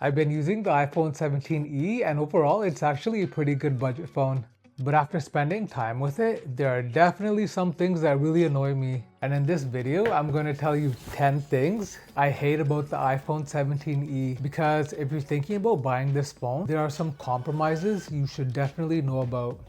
I've been using the iPhone 17e and overall it's actually a pretty good budget phone. But after spending time with it, there are definitely some things that really annoy me. And in this video, I'm going to tell you 10 things I hate about the iPhone 17e. Because if you're thinking about buying this phone, there are some compromises you should definitely know about.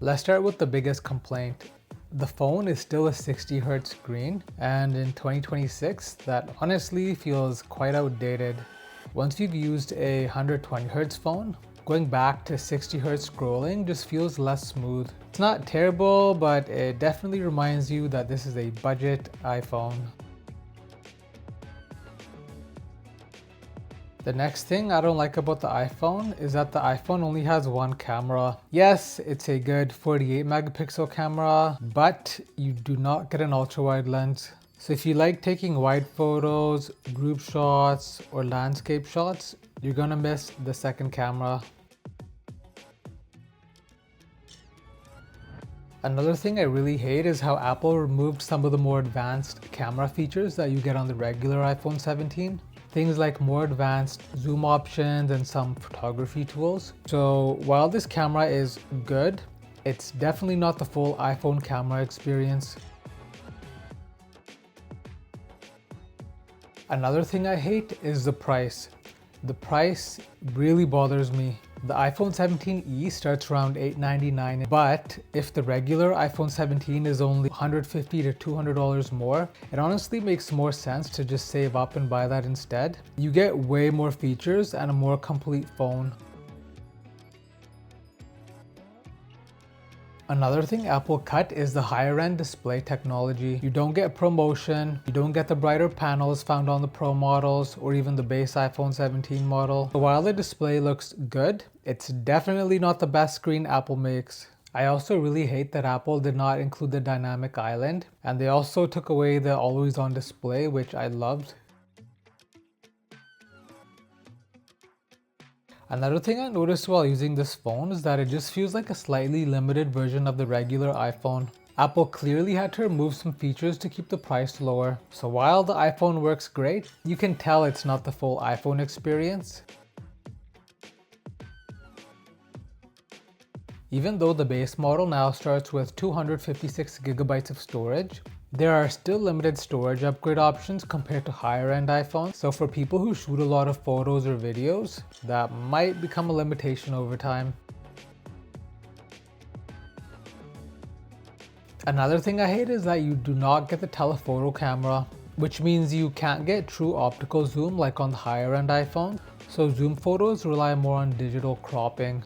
Let's start with the biggest complaint. The phone is still a 60Hz screen, and in 2026, that honestly feels quite outdated. Once you've used a 120Hz phone, going back to 60Hz scrolling just feels less smooth. It's not terrible, but it definitely reminds you that this is a budget iPhone. The next thing I don't like about the iPhone is that the iPhone only has one camera. Yes, it's a good 48 megapixel camera, but you do not get an ultra wide lens. So if you like taking wide photos, group shots, or landscape shots, you're gonna miss the second camera. Another thing I really hate is how Apple removed some of the more advanced camera features that you get on the regular iPhone 17. Things like more advanced zoom options and some photography tools. So while this camera is good, it's definitely not the full iPhone camera experience. Another thing I hate is the price. The price really bothers me. The iPhone 17e starts around $899, but if the regular iPhone 17 is only $150 to $200 more, it honestly makes more sense to just save up and buy that instead. You get way more features and a more complete phone. Another thing Apple cut is the higher end display technology. You don't get ProMotion, you don't get the brighter panels found on the Pro models or even the base iPhone 17 model. So while the display looks good, it's definitely not the best screen Apple makes. I also really hate that Apple did not include the dynamic island, and they also took away the always on display, which I loved. Another thing I noticed while using this phone is that it just feels like a slightly limited version of the regular iPhone. Apple clearly had to remove some features to keep the price lower. So while the iPhone works great, you can tell it's not the full iPhone experience. Even though the base model now starts with 256 gigabytes of storage, there are still limited storage upgrade options compared to higher end iPhones. So for people who shoot a lot of photos or videos, that might become a limitation over time. Another thing I hate is that you do not get the telephoto camera, which means you can't get true optical zoom like on the higher end iPhone. So zoom photos rely more on digital cropping.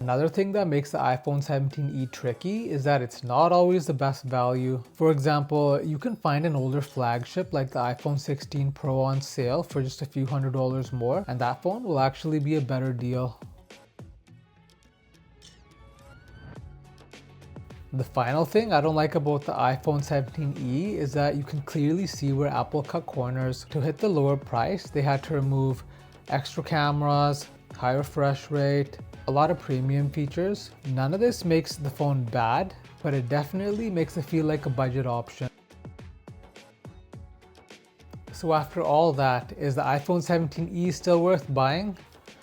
Another thing that makes the iPhone 17e tricky is that it's not always the best value. For example, you can find an older flagship like the iPhone 16 Pro on sale for just a few $100s more, and that phone will actually be a better deal. The final thing I don't like about the iPhone 17e is that you can clearly see where Apple cut corners. To hit the lower price, they had to remove extra cameras, high refresh rate, a lot of premium features. None of this makes the phone bad, but it definitely makes it feel like a budget option. So after all that, is the iPhone 17e still worth buying?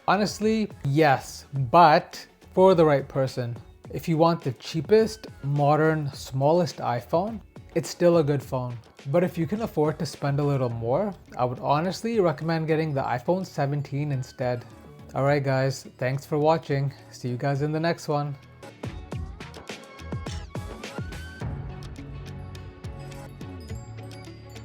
Honestly, yes, but for the right person. If you want the cheapest, modern, smallest iPhone, it's still a good phone. But if you can afford to spend a little more, I would honestly recommend getting the iPhone 17 instead. Alright guys, thanks for watching. See you guys in the next one.